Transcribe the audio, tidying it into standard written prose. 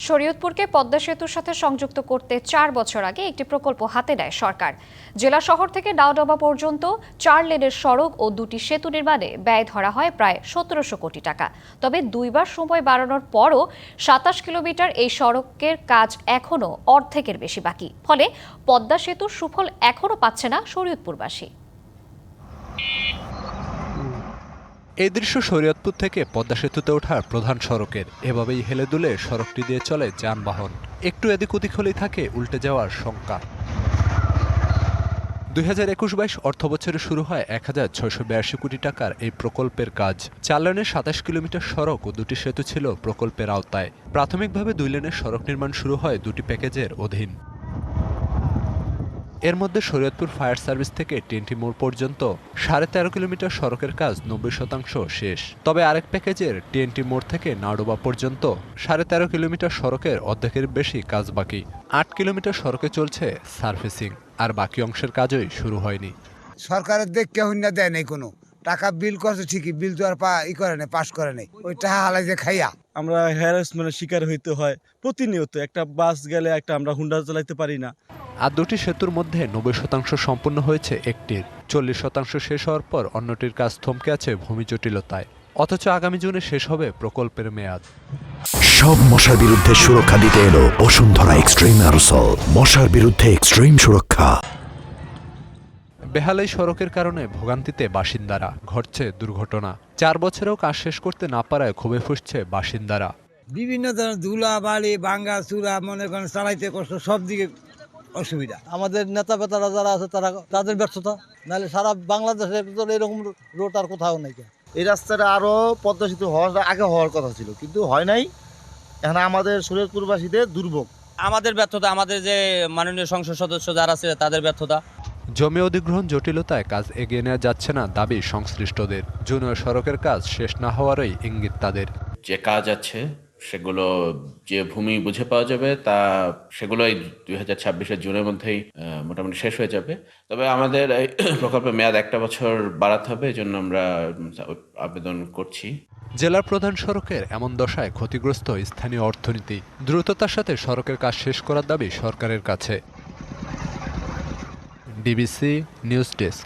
শরীয়তপুরকে পদ্মা সেতুর সাথে সংযুক্ত করতে ৪ বছর আগে একটি প্রকল্প হাতে নেয় সরকার। জেলা শহর থেকে ডাওডাবা পর্যন্ত ৪ লেনের সড়ক ও ২টি সেতু নির্মাণে ব্যয় ধরা হয় প্রায় ১৭০০ কোটি টাকা। তবে দুইবার সময় বাড়ানোর পরও ২৭ কিলোমিটার এই সড়কের কাজ এখনও অর্ধেকের বেশি বাকি। ফলে পদ্মা সেতুর সুফল এখনও পাচ্ছে না শরীয়তপুরবাসী। এই দৃশ্য শরীয়তপুর থেকে পদ্মা সেতুতে ওঠার প্রধান সড়কের। এভাবেই হেলে দুলে সড়কটি দিয়ে চলে যানবাহন। একটু এদিক ওদিক হলেই থাকে উল্টে যাওয়ার শঙ্কা। ২০২১-২২ অর্থবছরে শুরু হয় ১,৬৮২ কোটি টাকার এই প্রকল্পের কাজ। ৪ লেনের ২৭ কিলোমিটার সড়ক ও ২টি সেতু ছিল প্রকল্পের আওতায়। প্রাথমিকভাবে ২ লেনের সড়ক নির্মাণ শুরু হয় ২টি প্যাকেজের অধীন। এর মধ্যে শরীয়তপুর ফায়ার সার্ভিস থেকে টিএনটি মোড় পর্যন্ত ১৩.৫ কিলোমিটার সড়কের কাজ ৯০% শেষ। তবে আরেক প্যাকেজের টিএনটি মোড় থেকে নাওডোবা পর্যন্ত ১৩.৫ কিলোমিটার সড়কের অর্ধেকের বেশি কাজ বাকি। ৮ কিলোমিটার সড়কে চলছে সারফেসিং, আর বাকি অংশের কাজই শুরু হয়নি। সরকারের দিক কেউ না দেয় নাই, কোনো টাকা বিল করছে ঠিকই, বিল তো আর করে নাই, পাস করে নাই, ওই টাকা হালাই যে খাইয়া। আমরা হ্যারাসমেন্টের শিকার হইতে হয় প্রতিনিয়ত। একটা বাস গেলে একটা আমরা হুন্ডা চালাইতে পারি না। আর ২টি সেতুর মধ্যে ৯০% সম্পূর্ণ হয়েছে একটির। ৪০% শেষ হওয়ার পর অন্যটির কাজ থমকে আছে ভূমি জটিলতায়। অথচ আগামী জুনে শেষ হবে প্রকল্পের মেয়াদ। সব মশার বিরুদ্ধে সুরক্ষা দিতে এলো বসুন্ধরা এক্সট্রিম অ্যারোসল। মশার বিরুদ্ধে এক্সট্রিম সুরক্ষা। বেহাল এই সড়কের কারণে ভোগান্তিতে বাসিন্দারা, ঘটছে দুর্ঘটনা। ৪ বছরেও কাজ শেষ করতে না পারায় ক্ষোভে ফুঁসছে বাসিন্দারা। বিভিন্ন ধরনের ধুলা বালি ভাঙ্গা চূড়া মনে করেন চালাইতে কষ্ট, সব দিকে অসুবিধা। আমাদের নেতা বেতারা যারা আছে তাদের ব্যর্থতা, নাহলে সারা বাংলাদেশের ভিতরে এরকম রোড আর কোথাও নেই। এই রাস্তাটা আরো পদ্মা সেতু আগে হওয়ার কথা ছিল, কিন্তু হয় নাই। এখন আমাদের শরীয়তপুরবাসীদের দুর্ভোগ। আমাদের ব্যর্থতা, আমাদের যে মাননীয় সংসদ সদস্য যারা আছে তাদের ব্যর্থতা। জমি অধিগ্রহণ জটিলতায় কাজ এগিয়ে নেওয়া যাচ্ছে না দাবি সংশ্লিষ্টদের। জুনিয়র সড়কের কাজ শেষ না হওয়ারই ইঙ্গিত তাদের। যে কাজ আছে সেগুলো যে ভূমি বুঝে পাওয়া যাবে সেগুলো 2026-এর জুনের মধ্যেই মোটামুটি শেষ হয়ে যাবে। তবে আমাদের এই প্রকল্পের মেয়াদ 1 বছর বাড়াতে হবে, এজন্য আমরা আবেদন করছি। জেলার প্রধান সড়কের এমন দশায় ক্ষতিগ্রস্ত স্থানীয় অর্থনীতি। দ্রুততার সাথে সড়কের কাজ শেষ করার দাবি সরকারের কাছে। DBC news desk.